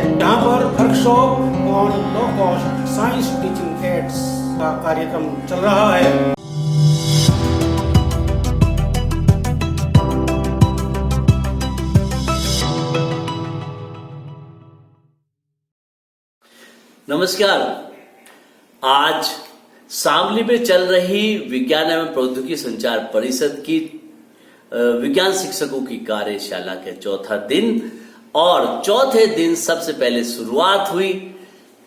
यहाँ पर workshop on low cost science teaching ads का कार्यक्रम चल रहा है। नमस्कार। आज शामली में चल रही विज्ञान एवं प्रौद्योगिकी संचार परिषद की विज्ञान शिक्षकों की कार्यशाला के चौथा दिन और चौथे दिन सबसे पहले शुरुआत हुई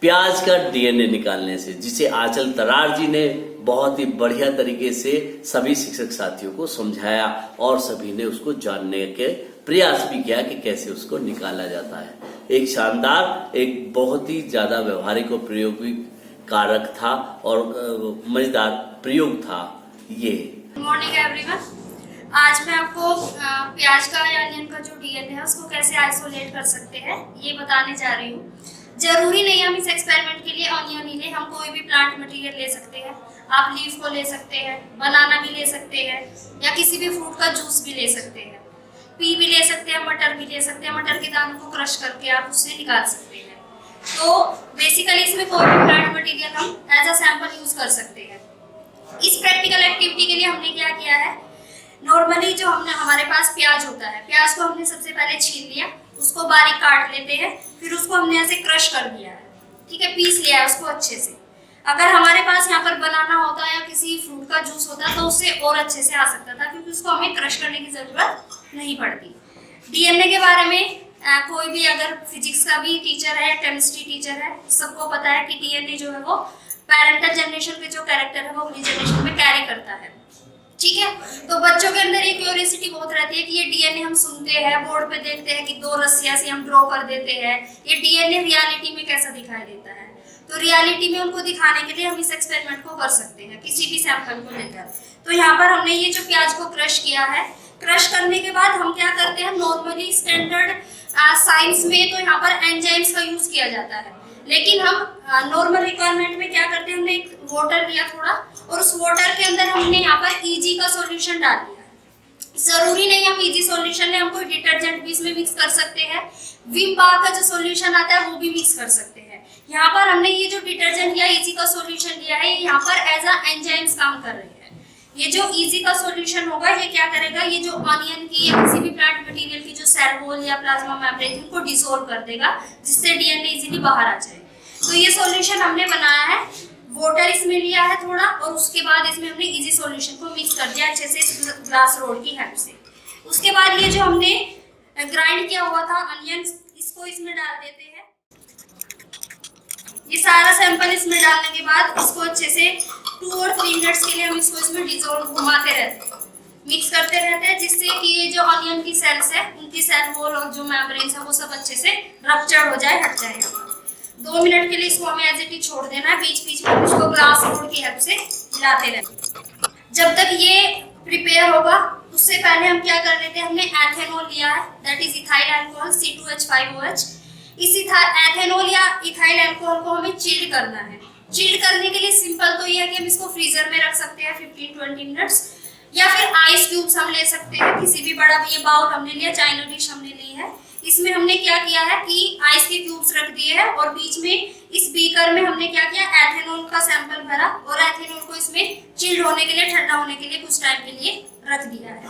प्याज का डीएनए निकालने से, जिसे आंचल तरार जी ने बहुत ही बढ़िया तरीके से सभी शिक्षक साथियों को समझाया और सभी ने उसको जानने के प्रयास भी किया कि कैसे उसको निकाला जाता है। एक शानदार, एक बहुत ही ज्यादा व्यवहारिक और प्रयोगी कारक था और मजेदार प्रयोग था ये। Good morning everyone. आज मैं आपको प्याज का या अनियन का जो डीएनए है उसको कैसे आइसोलेट कर सकते हैं ये बताने जा रही हूँ। जरूरी नहीं हम इस एक्सपेरिमेंट के लिए अनियन ही लें, हम कोई भी प्लांट मटेरियल ले सकते हैं। आप लीफ को ले सकते हैं, बनाना भी ले सकते हैं या किसी भी फ्रूट का जूस भी ले सकते हैं, पी भी ले सकते हैं, मटर भी ले सकते हैं। मटर के दानों को क्रश करके आप उससे निकाल सकते हैं। तो बेसिकली इसमें कोई भी प्लांट मटेरियल हम एज अ सैंपल यूज कर सकते हैं। इस प्रैक्टिकल एक्टिविटी के लिए हमने क्या किया है, नॉर्मली जो हमारे पास प्याज होता है, प्याज को हमने सबसे पहले छील लिया, उसको बारीक काट लेते हैं, फिर उसको हमने ऐसे क्रश कर दिया है, ठीक है, पीस लिया है उसको अच्छे से। अगर हमारे पास यहाँ पर बनाना होता या किसी फ्रूट का जूस होता तो उससे और अच्छे से आ सकता था, क्योंकि उसको हमें क्रश करने की जरूरत नहीं पड़ती। डीएनए के बारे में कोई भी अगर फिजिक्स का भी टीचर है, केमिस्ट्री टीचर है, सबको पता है कि डीएनए जो है वो पेरेंटल जनरेशन के जो कैरेक्टर है वो अगली जनरेशन में कैरी करता है, ठीक है। तो बच्चों के अंदर एक क्यूरियोसिटी बहुत रहती है कि ये डीएनए हम सुनते हैं, बोर्ड पे देखते हैं कि दो रस्सियां से हम ड्रॉ कर देते हैं, ये डीएनए रियलिटी में कैसा दिखाई देता है। तो रियलिटी में उनको दिखाने के लिए हम इस एक्सपेरिमेंट को कर सकते हैं किसी भी सैंपल को लेकर। तो यहाँ पर हमने ये जो प्याज को क्रश किया है, क्रश करने के बाद हम क्या करते हैं, नॉर्मली स्टैंडर्ड साइंस में तो यहाँ पर एंजाइम्स का यूज किया जाता है, लेकिन हम नॉर्मल रिक्वायरमेंट में क्या करते हैं, हमने एक वाटर लिया थोड़ा और उस वाटर के अंदर हमने यहाँ पर इजी का सॉल्यूशन डाल दिया है। जरूरी नहीं हम इजी सॉल्यूशन ले, हम कोई डिटर्जेंट भी इसमें मिक्स कर सकते हैं, विम बार का जो सॉल्यूशन आता है वो भी मिक्स कर सकते हैं। यहाँ पर हमने ये जो डिटर्जेंट या इजी का सॉल्यूशन लिया है, यहाँ पर एज अ एंजाइम्स काम कर रहे हैं। ये जो इजी का सॉल्यूशन होगा ये क्या करेगा, ये जो अनियन की या किसी भी प्लांट मटेरियल की जो सेल वॉल या प्लाज्मा मेम्ब्रेन को डिसॉल्व कर देगा, जिससे डीएनए इजीली बाहर आ जाए। तो ये सॉल्यूशन हमने बनाया है, वाटर इसमें लिया है थोड़ा और उसके बाद इसमें हमने इजी सॉल्यूशन को मिक्स कर दिया अच्छे से इस ग्लास रोड की हेल्प से। उसके बाद ये जो हमने ग्राइंड किया हुआ था अनियन, इसको इसमें डाल देते हैं। ये सारा सैंपल इसमें डालने के बाद इसको अच्छे से 2 और 3 मिनट्स के लिए हम इसको इसमें डिसॉल्व घुमाते रहते हैं, मिक्स करते रहते हैं, जिससे कि ये जो अनियन की सेल्स है उनकी सेल वॉल और जो मेम्ब्रेन्स है वो सब अच्छे से रप्चर हो जाए, हट जाए। 2 मिनट के लिए इसको हमें एज इट इज छोड़ देना है, बीच बीच में उसको ग्लास रोड की हेल्प से हिलाते रहना जब तक ये प्रिपेयर होगा। उससे पहले हम क्या कर लेते हैं, हमने एथेनॉल लिया है, that is ethyl alcohol C2H5OH। इस एथेनॉल या इथाइल अल्कोहल को हमें चिल्ड करना है। चिल्ड करने के लिए सिंपल तो ये है कि हम इसको फ्रीजर में रख सकते हैं 15-20 मिनट्स, या फिर आइस क्यूब्स हम ले सकते हैं, किसी भी बड़ा, ये बाउल हमने लिया, चाइना डिश हमने ली है, इसमें हमने क्या किया है कि आइस के क्यूब्स रख दिए हैं और बीच में इस बीकर में हमने क्या किया, एथेनॉल का सैंपल भरा और एथेनॉल को इसमें चिल्ड होने के लिए, ठंडा होने के लिए कुछ टाइम के लिए रख दिया है,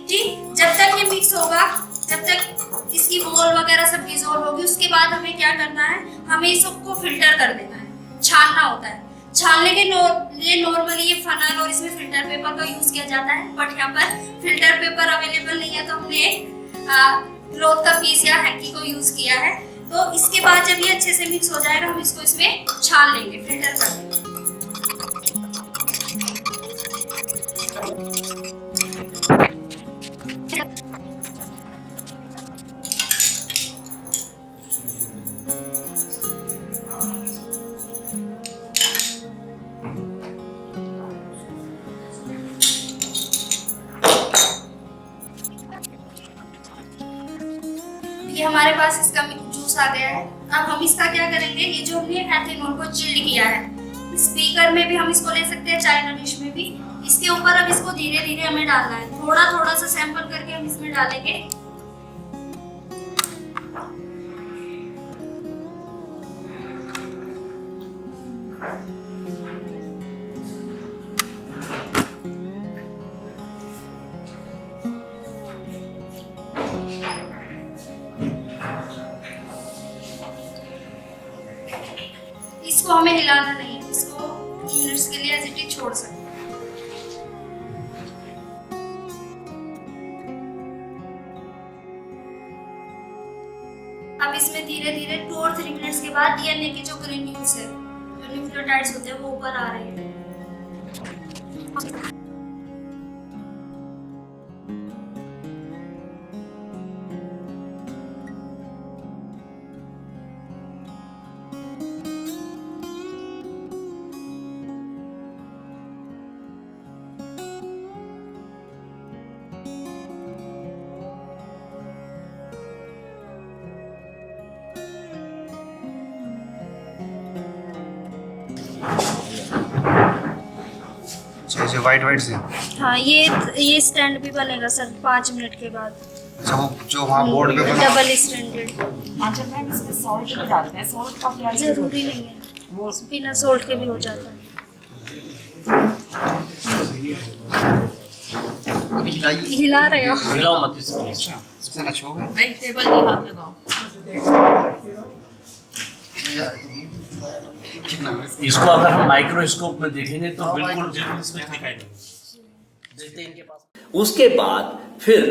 ठीक। जब तक ये मिक्स होगा, जब तक इसकी वॉल वगैरह सब डिसॉल्व होगी, उसके बाद हमें क्या करना है, हमें इसको फिल्टर कर देना है, छानना होता है। छानने के लिए नॉर्मली ये फनल और इसमें फिल्टर पेपर का यूज किया जाता है, बट यहाँ पर फिल्टर पेपर अवेलेबल नहीं है तो हमने क्लॉथ का पीस या हैंकी को यूज किया है। तो इसके बाद जब ये अच्छे से मिक्स हो जाएगा, हम इसको इसमें छान लेंगे, फिल्टर कर देंगे। ये हमारे पास इसका जूस आ गया है। अब हम इसका क्या करेंगे, ये जो हमने एथेनॉल को चिल्ड किया है, स्पीकर में भी हम इसको ले सकते हैं, चाइना डिश में भी। इसके ऊपर अब इसको धीरे धीरे हमें डालना है, थोड़ा थोड़ा सा सैंपल करके हम इसमें डालेंगे। इसको हमें हिलाना नहीं है, इसको 2 मिनट्स के लिए एज इट इज छोड़ सकते हैं। अब इसमें धीरे धीरे 2 और 3 मिनट्स के बाद डीएनए की जो ग्रेन्यूल्स है, जो न्यूक्लियोटाइड्स होते हैं, वो ऊपर आ रहे हैं। जैसे वाइट से। हाँ, ये स्टैंड भी बनेगा सर 5 मिनट के बाद। अच्छा, वो जो वहाँ बोर्ड पे बना डबल स्टैंडर्ड। अच्छा मैम, इसमें सॉल्ट भी डालते हैं, सॉल्ट का क्या जरूरी नहीं है, वो बिना सॉल्ट के भी हो जाता है। हिला रहे हो? हिलाओ मत इसको। इससे ना छूओगे? नहीं, टेबल पे हाथ लगाओ। कितना इसको अगर हम माइक्रोस्कोप में देखेंगे तो बिल्कुल दिखाई देखते हैं इनके पास। उसके बाद फिर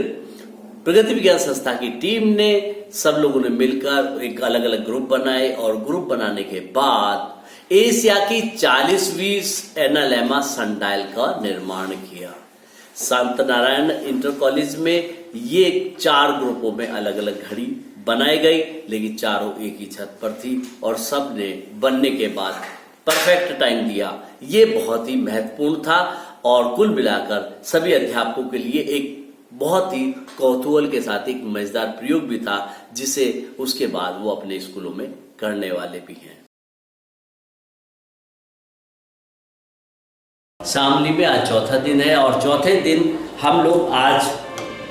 प्रगति विज्ञान संस्था की टीम ने, सब लोगों ने मिलकर एक अलग अलग ग्रुप बनाए और ग्रुप बनाने के बाद एशिया की 40वीं एनालेमा सनडायल का निर्माण किया। संत नारायण इंटर कॉलेज में ये 4 ग्रुपों में अलग अलग घड़ी बनाई गई, लेकिन चारों एक ही छत पर थी और सब ने बनने के बाद परफेक्ट टाइम दिया। ये बहुत ही महत्वपूर्ण था और कुल मिलाकर सभी अध्यापकों के लिए एक बहुत ही कौतूहल के साथ एक मजेदार प्रयोग भी था, जिसे उसके बाद वो अपने स्कूलों में करने वाले भी हैं। शामली में आज चौथा दिन है और चौथे दिन हम लोग आज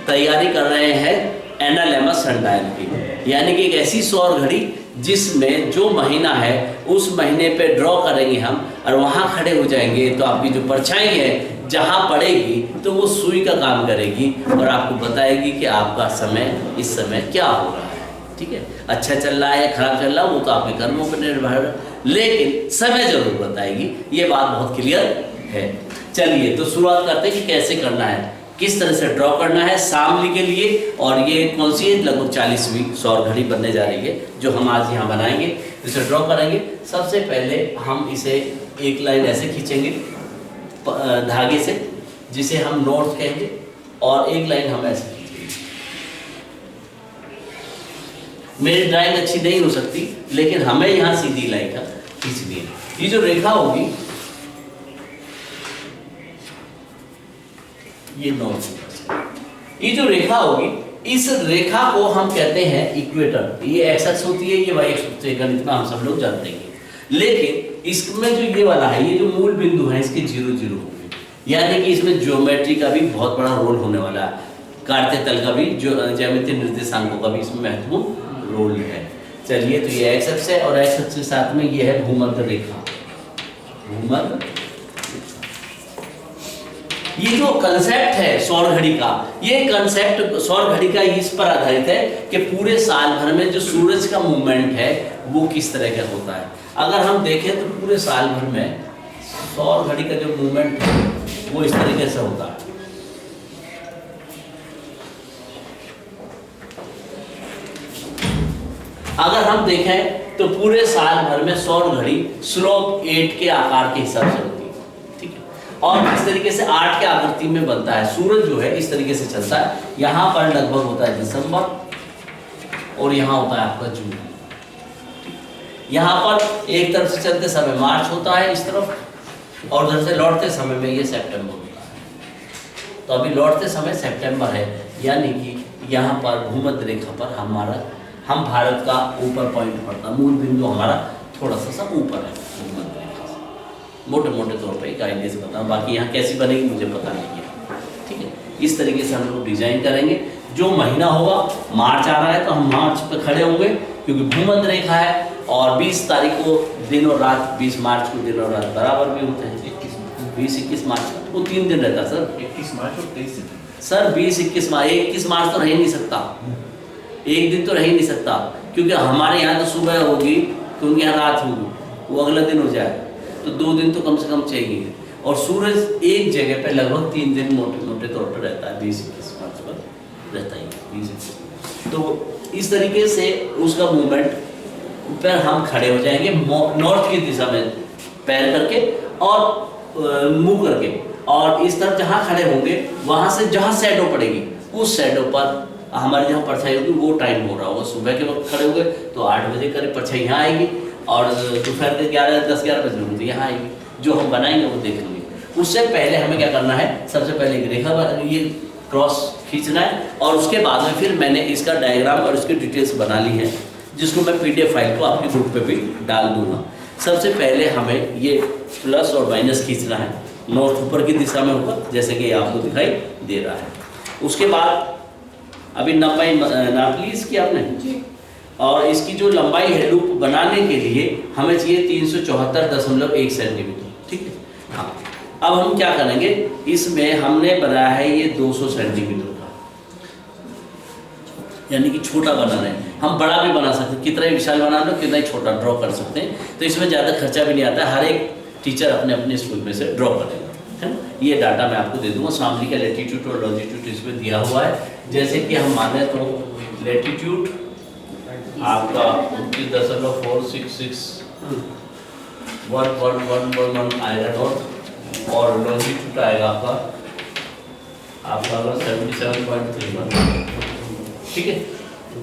तैयारी कर रहे हैं एनालेमा सनडायल की, यानी कि एक ऐसी सौर घड़ी जिसमें जो महीना है उस महीने पे ड्रॉ करेंगे हम और वहां खड़े हो जाएंगे, तो आपकी जो परछाई है जहां पड़ेगी तो वो सुई का काम करेगी और आपको बताएगी कि आपका समय इस समय क्या हो रहा है। ठीक है, अच्छा चल रहा है, खराब चल रहा है, वो तो आपके कर्मों पर निर्भर है, लेकिन समय जरूर बताएगी। ये बात बहुत क्लियर है। चलिए तो शुरुआत करते हैं कि कैसे करना है, किस तरह से ड्रॉ करना है शामली के लिए। और ये कौन सी है, लगभग 40वीं सौर घड़ी बनने जा रही है जो हम आज यहाँ बनाएंगे, इसे ड्रॉ करेंगे। सबसे पहले हम इसे एक लाइन ऐसे खींचेंगे धागे से, जिसे हम नॉर्थ कहेंगे, और एक लाइन हम ऐसे खींचेंगे। मेरी ड्राइंग अच्छी नहीं हो सकती, लेकिन हमें यहाँ सीधी लाइन का खींचनी है। ये जो रेखा होगी ये नॉर्थ, ये जो रेखा होगी इस रेखा को हम कहते हैं इक्वेटर। ये एक्स अक्ष होती है, ये वाई अक्ष होती है, गणित में हम सब लोग जानते हैं। लेकिन इसमें जो ये वाला है, ये जो मूल बिंदु है, इसके 0 0 होंगे, यानी कि इसमें ज्योमेट्री का भी बहुत बड़ा रोल होने वाला है, काटते तल का भी, जो ज्यामितीय निर्देशांकों का भी इसमें महत्वपूर्ण रोल है। चलिए, तो ये एक्स अक्ष है और एक्स अक्ष के साथ में ये है भूमध्य रेखा। भूमध्य, ये जो कंसेप्ट है सौर घड़ी का, ये कंसेप्ट सौर घड़ी का इस पर आधारित है कि पूरे साल भर में जो सूरज का मूवमेंट है वो किस तरह का होता है। अगर हम देखें तो पूरे साल भर में सौर घड़ी का जो मूवमेंट है वो इस तरीके से होता है। अगर हम देखें तो पूरे साल भर में सौर घड़ी स्लोप 8 के आकार के हिसाब से होती है। ठीक है, और इस तरीके से 8 के आकृति में बनता है। सूरज जो है इस तरीके से चलता है, यहाँ पर लगभग होता है दिसंबर और यहाँ होता है आपका जून। यहाँ पर एक तरफ से चलते समय मार्च होता है इस तरफ, और उधर से लौटते समय में ये सितंबर होता है। तो अभी लौटते समय सितंबर है, यानी कि यहाँ पर भूमध्य रेखा पर हम भारत का ऊपर पॉइंट पड़ता, मूल बिंदु हमारा थोड़ा सा ऊपर है भूमध्य रेखा से। मोटे मोटे तौर पे एक आइडिया से बताऊँ, बाकी यहाँ कैसी बनेगी मुझे पता नहीं है। ठीक है, इस तरीके से हम लोग डिजाइन करेंगे। जो महीना होगा, मार्च आ रहा है तो हम मार्च पे खड़े होंगे क्योंकि भूमध्य रेखा है, और 20 तारीख को दिन और रात, 20 मार्च को दिन और रात बराबर भी होते हैं। 20-21 मार्च वो 3 दिन रहता सर, 21 मार्च और 23 सर 20-21 मार्च, 21 मार्च तो रह ही नहीं सकता, एक दिन तो रह ही नहीं सकता, क्योंकि हमारे यहाँ तो सुबह होगी तो उनके यहाँ रात होगी, वो अगला दिन हो जाए, तो 2 दिन तो कम से कम चाहिए। और सूरज एक जगह पे लगभग 3 दिन मोटे मोटे तौर पर रहता है, 20-21 मार्च पर रहता ही है 20-21। तो इस तरीके से उसका मूवमेंट पर हम खड़े हो जाएंगे नॉर्थ की दिशा में पैर करके और मुंह करके, और इस तरफ जहाँ खड़े होंगे वहाँ से जहाँ शैडो पड़ेगी उस शैडो पर हमारे जहाँ परछाई होगी वो टाइम हो रहा होगा। सुबह के वक्त खड़े हो गए तो 8 बजे करीब परछाई यहाँ आएगी, और दोपहर के 10-11 बजे होंगे यहाँ आएगी। जो हम बनाएंगे वो देख लेंगे। उससे पहले हमें क्या करना है, सबसे पहले एक रेखा ये क्रॉस खींचना है, और उसके बाद में फिर मैंने इसका डायग्राम और इसकी डिटेल्स बना ली है, जिसको मैं PDF फाइल को आपके ग्रुप पे भी डाल दूंगा। सबसे पहले हमें ये प्लस और माइनस खींचना है, नॉर्थ ऊपर की दिशा में होगा जैसे कि आपको दिखाई दे रहा है। उसके बाद अभी लंबाई नाप ली इसकी आपने, और इसकी जो लंबाई है लूप बनाने के लिए हमें चाहिए 374.1 सेंटीमीटर, ठीक है। हाँ, अब हम क्या करेंगे, इसमें हमने बनाया है ये 200 सेंटीमीटर का, यानी कि छोटा बनाना है। हम बड़ा भी बना सकते हैं, कितना ही विशाल बना लो कितना ही छोटा ड्रॉ कर सकते हैं, तो इसमें ज़्यादा खर्चा भी नहीं आता। हर एक टीचर अपने अपने स्कूल में से ड्रॉ करेगा, है ना। ये डाटा मैं आपको दे दूंगा। शामली का लैटीट्यूड और लॉन्जिट्यूड इसमें दिया हुआ है। जैसे कि हम माने तो लैटीट्यूड आपका 29.466 आएगा नॉर्थ, और लॉन्जिट्यूड आएगा आपका 77.31, ठीक है।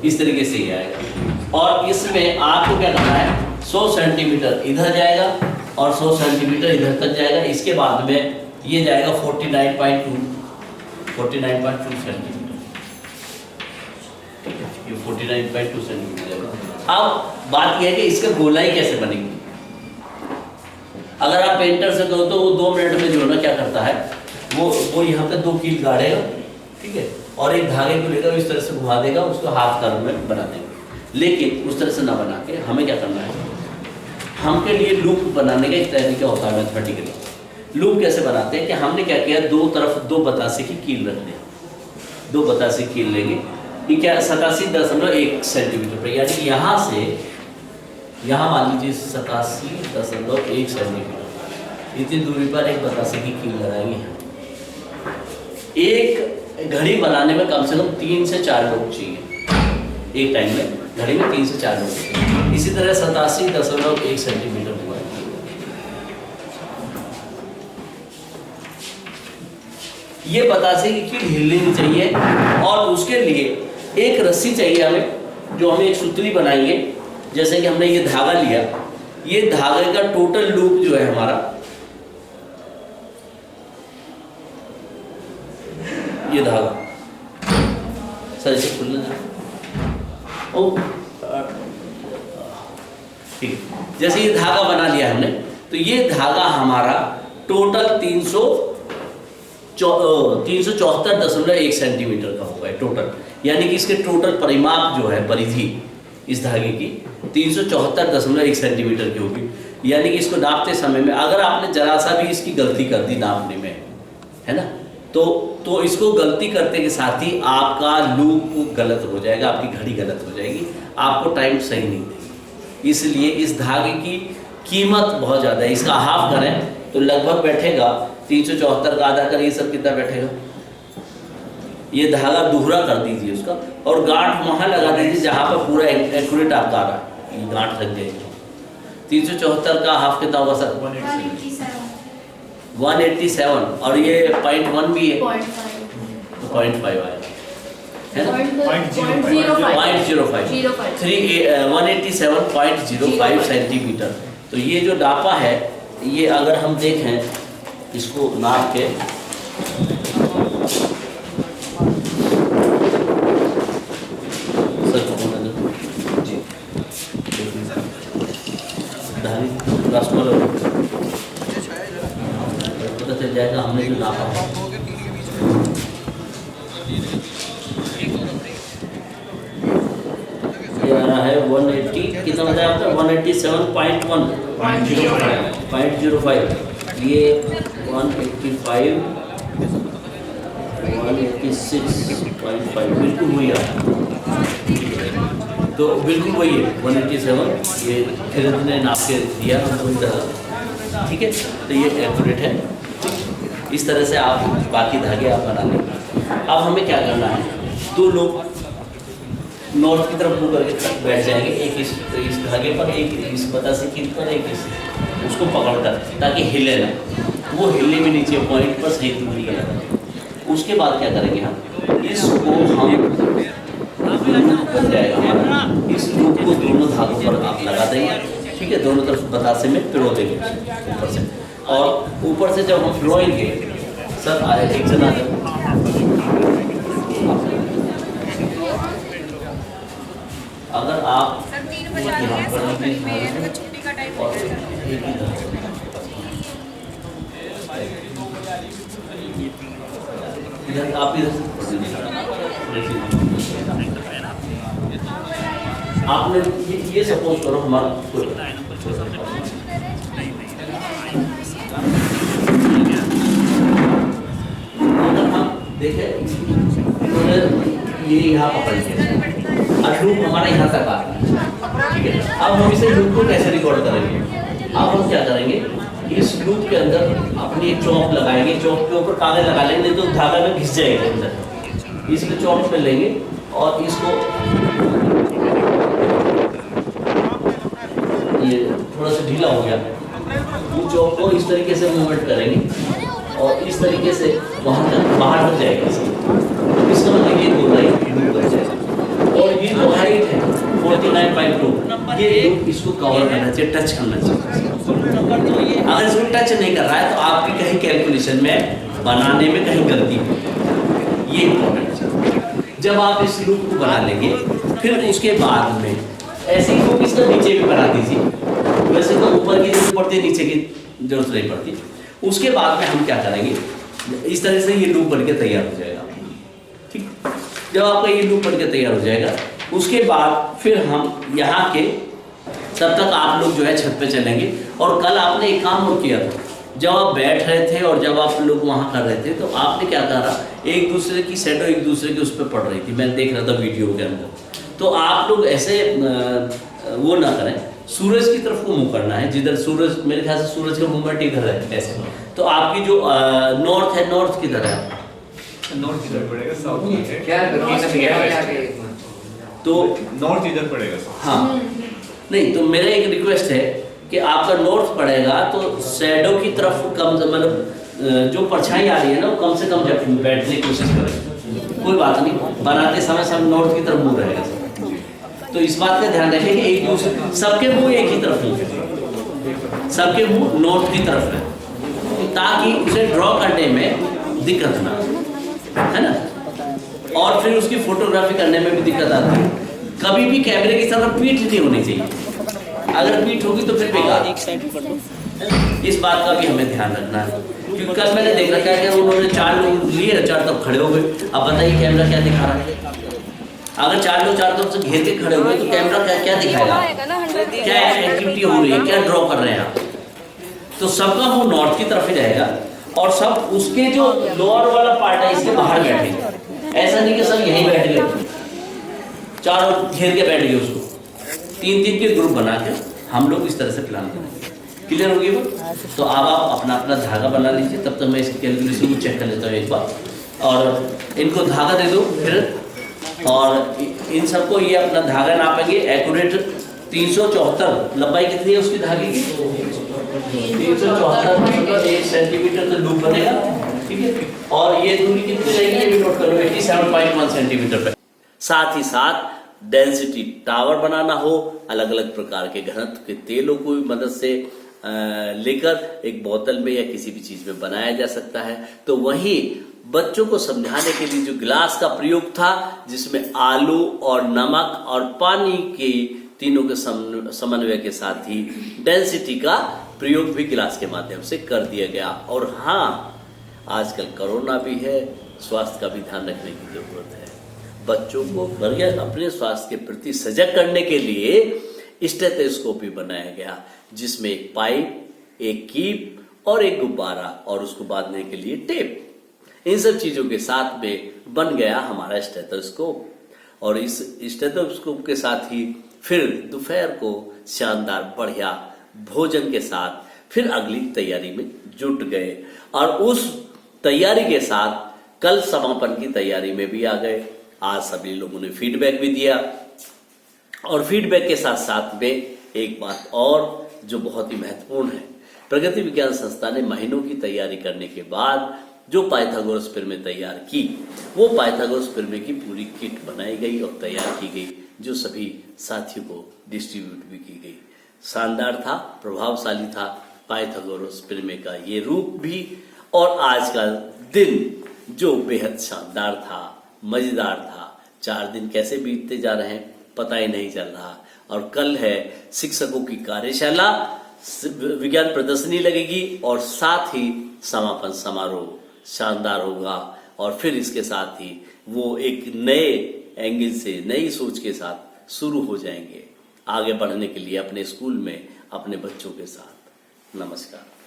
इस तरीके से ये आएगा, और इसमें आपको क्या करना है, 100 सेंटीमीटर इधर जाएगा और 100 सेंटीमीटर इधर तक जाएगा। इसके बाद में ये जाएगा 49.2 सेंटीमीटर, ठीक है। ये 49.2 सेंटीमीटर जाएगा। अब बात यह है कि इसका गोलाई कैसे बनेगी। अगर आप पेंटर से कहो तो वो 2 मिनट में जो है ना क्या करता है, वो यहाँ पे 2 कील गाड़ेगा, ठीक है, और एक धागे को लेकर इस तरह से घुमा देगा, उसको हाथ कर्व में बना देगा। लेकिन उस तरह से ना बना के हमें क्या करना है, हमके लिए लूप बनाने का एक तरीका होता है मैथमेटिकली। लूप कैसे बनाते हैं कि हमने क्या किया, 2 तरफ 2 बतासे की कील रख दिया, 2 बतासे कील लेंगे, ये क्या 87.1 सेंटीमीटर पर, यानी यहाँ से यहाँ मान लीजिए 87.1 सेंटीमीटर, इतनी दूरी पर एक बतासे की कील लगाएंगे। एक घड़ी बनाने में कम से कम 3 से 4 लोग चाहिए, एक टाइम में घड़ी में 3 से 4 लोग चाहिए। इसी तरह 87.1 सेंटीमीटर हुआ है। ये बतासे की कील हिलनी नहीं चाहिए, और उसके लिए एक रस्सी चाहिए हमें, जो हमें एक सुतली बनाएंगे। जैसे कि हमने ये धागा लिया, ये धागे का टोटल लूप जो है हमारा, ये धागा सर इसे खुलना है, ओ ठीक, जैसे ये धागा बना लिया हमने, तो ये धागा हमारा टोटल 374.1 सेंटीमीटर का होगा टोटल, यानी कि इसके टोटल परिमाप जो है परिधि इस धागे की 374.1 सेंटीमीटर की होगी। यानी कि इसको नापते समय में अगर आपने जरा सा भी इसकी गलती कर दी नापने में, है ना, तो इसको गलती करते के साथ ही आपका लूप गलत हो जाएगा, आपकी घड़ी गलत हो जाएगी, आपको टाइम सही नहीं देगी। इसलिए इस धागे की कीमत बहुत ज़्यादा है। इसका हाफ करें तो लगभग बैठेगा 374 का आधा करिए सर, कितना बैठेगा। ये धागा दोहरा कर दीजिए उसका, और गांठ वहाँ लगा दीजिए जहाँ पर पूरा एक्यूरेट आपका आ रहा है, ये गांठ लग जाएगी। 374 का हाफ कितना होगा सर? 187, और ये 0.1 भी है, 0.5 आएगा, है ना, 187.05 सेंटीमीटर। तो ये जो नापा है, ये अगर हम देखें इसको नाप के, पता चल जाएगा हमने जो नापा है। ये आ रहा है 180, कितना बताया आपने? 187.1.05, ये 185, 186.5 बिल्कुल वही आ रहा है। तो बिल्कुल वही है 187, ये खिरद ने नाप के दिया हमको, ठीक है। तो ये एक्यूरेट है, इस तरह से आप बाकी धागे आप बना लें। अब हमें क्या करना है, 2 लोग नॉर्थ की तरफ मुँह करके बैठ जाएंगे, एक इस धागे पर, एक इस बतासे कील पर, एक इस उसको पकड़कर, ताकि हिले ना, वो हिलने में नीचे पॉइंट पर सही दूरी का लगा। उसके बाद क्या करेंगे हम, इसको हम बन जाएगा हमारा, इस लूप को दोनों धागों पर आप लगा देंगे, ठीक है। दोनों तरफ बतासे में पिरो देंगे ऊपर से, और ऊपर से जब हम पिरोएंगे, सर आए एक जना अगर आप यहाँ पर और एक ही इधर आप आपने ये सपोज करो हमारा अगर हम देखें ये यहाँ पकड़ेंगे और लूप हमारा यहाँ तक आ रहा है, ठीक है। अब हम इसे लूप को कैसे रिकॉर्ड करेंगे, अब हम क्या करेंगे, इस लूप के अंदर अपनी एक चौक लगाएंगे, चौक के ऊपर कागज लगा लेंगे, नहीं तो धागा में घिस जाएगा अंदर। इसमें चौक पे लेंगे और इसको ये थोड़ा सा ढीला हो गया, वो चौक को इस तरीके से मूवमेंट करेंगे और इस तरीके से वहाँ तक बाहर तक जाएगा। इसका मतलब ये बोल रहा है लूप कर जाएगा। और ये जो हाइट है 49.2, ये इसको कवर करना चाहिए, टच करना चाहिए। अगर इसको टच नहीं कर रहा है तो आपकी कहीं कैलकुलेशन में बनाने में कहीं गलती है, ये इम्पोर्टेंट है। जब आप इस लूप को बना लेंगे, फिर उसके बाद में ऐसे ही लूप इसका नीचे भी बना दीजिए, वैसे तो ऊपर की जरूरत पड़ती है, नीचे की जरूरत नहीं पड़ती। उसके बाद में हम क्या करेंगे, इस तरह से ये लूप बन के तैयार हो जाएगा, ठीक। जब आपका ये लूप बन के तैयार हो जाएगा, उसके बाद फिर हम यहाँ के तब तक आप लोग जो है छत पे चलेंगे। और कल आपने एक काम और किया था, जब आप बैठ रहे थे और जब आप लोग वहाँ कर रहे थे, तो आपने क्या करा, एक दूसरे की शैडो एक दूसरे के उस पर पड़ रही थी, मैं देख रहा था वीडियो के अंदर। तो आप लोग ऐसे वो ना करें, सूरज की तरफ को मुँह करना है, जिधर सूरज, मेरे ख्याल से सूरज का मूवमेंट इधर है ऐसे। तो आपकी जो नॉर्थ है, नॉर्थ किधर है, नॉर्थ इधर पड़ेगा, साउथ है क्या तो नॉर्थ इधर पड़ेगा। हाँ, नहीं तो मेरा एक रिक्वेस्ट है कि आपका नॉर्थ पड़ेगा तो शैडो की तरफ कम, मतलब जो परछाई आ रही है ना, वो कम से कम बैठने की कोशिश करें। कोई बात नहीं, बनाते समय सब नॉर्थ की तरफ मुँह रहेगा। तो इस बात का ध्यान रखें कि एक दूसरे, सबके मुँह एक ही तरफ है, सबके मुँह नॉर्थ की तरफ है, ताकि उसे ड्रॉ करने में दिक्कत ना, है ना। और फिर उसकी फोटोग्राफी करने में भी दिक्कत आती है। कभी भी कैमरे की तरफ पीठ नहीं होनी चाहिए, अगर पीठ होगी तो फिर बेकार। इस बात का भी हमें ध्यान रखना है, क्योंकि कल मैंने देख रखा है कि उन्होंने 4 लोग लिए, 4 तरफ खड़े हो गए। अब बताइए कैमरा क्या दिखा रहा है, अगर 4 लोग 4 तरफ से घेर के खड़े हुए तो कैमरा क्या दिखाएगा, क्या एक्टिविटी हो रही है, क्या ड्रॉ कर रहे हैं आप। तो सबका वो नॉर्थ की तरफ ही रहेगा और सब उसके जो लोअर वाला पार्ट है इसके बाहर बैठेंगे। ऐसा नहीं कि सब यहीं बैठ गए, 4 घेर के बैठ गए उसको, 3-3 के ग्रुप बना के हम लोग इस तरह से प्लान करेंगे। क्लियर हो गई बात। तो अब आप अपना अपना धागा बना लीजिए, तब तक मैं इसकी कैलकुलेशन को चेक कर लेता हूँ एक बार। और इनको धागा दे दो फिर, और इन सबको ये अपना धागा नापेंगे एक्यूरेट। 374 लंबाई कितनी है उसकी धागे की, 374 1 सेंटीमीटर का लूप बनेगा, ठीक है। और ये दूरी कितनी रहेगी ये भी नोट करो, 87.1 सेंटीमीटर पे। साथ ही साथ डेंसिटी टावर बनाना हो, अलग अलग प्रकार के घनत्व के तेलों को मदद से लेकर एक बोतल में या किसी भी चीज में बनाया जा सकता है। तो वही बच्चों को समझाने के लिए जो गिलास का प्रयोग था, जिसमें आलू और नमक और पानी के तीनों के समन्वय के साथ ही डेंसिटी का प्रयोग भी गिलास के माध्यम से कर दिया गया। और हाँ, आजकल कोरोना भी है, स्वास्थ्य का भी ध्यान रखने की जरूरत है। बच्चों को अपने स्वास्थ्य के प्रति सजग करने के लिए स्टेथोस्कोप भी बनाया गया, जिसमें एक पाइप, एक कीप और एक गुब्बारा और उसको बांधने के लिए टेप, इन सब चीजों के साथ में बन गया हमारा स्टेथोस्कोप। और इस स्टेथोस्कोप के साथ ही फिर दोपहर को शानदार बढ़िया भोजन के साथ फिर अगली तैयारी में जुट गए और उस तैयारी के साथ कल समापन की तैयारी में भी आ गए। आज सभी लोगों ने फीडबैक भी दिया और फीडबैक के साथ साथ में एक बात और जो बहुत ही महत्वपूर्ण है, प्रगति विज्ञान संस्था ने महीनों की तैयारी करने के बाद जो पाइथागोरस पिरामिड तैयार की, वो पाइथागोरस पिरामिड की पूरी किट बनाई गई और तैयार की गई, जो सभी साथियों को डिस्ट्रीब्यूट भी की गई। शानदार था, प्रभावशाली था पाइथागोरस पिरामिड का ये रूप भी, और आज का दिन जो बेहद शानदार था, मजेदार था। 4 दिन कैसे बीतते जा रहे हैं पता ही नहीं चल रहा। और कल है शिक्षकों की कार्यशाला, विज्ञान प्रदर्शनी लगेगी और साथ ही समापन समारोह शानदार होगा। और फिर इसके साथ ही वो एक नए एंगल से, नई सोच के साथ शुरू हो जाएंगे आगे बढ़ने के लिए अपने स्कूल में अपने बच्चों के साथ। नमस्कार।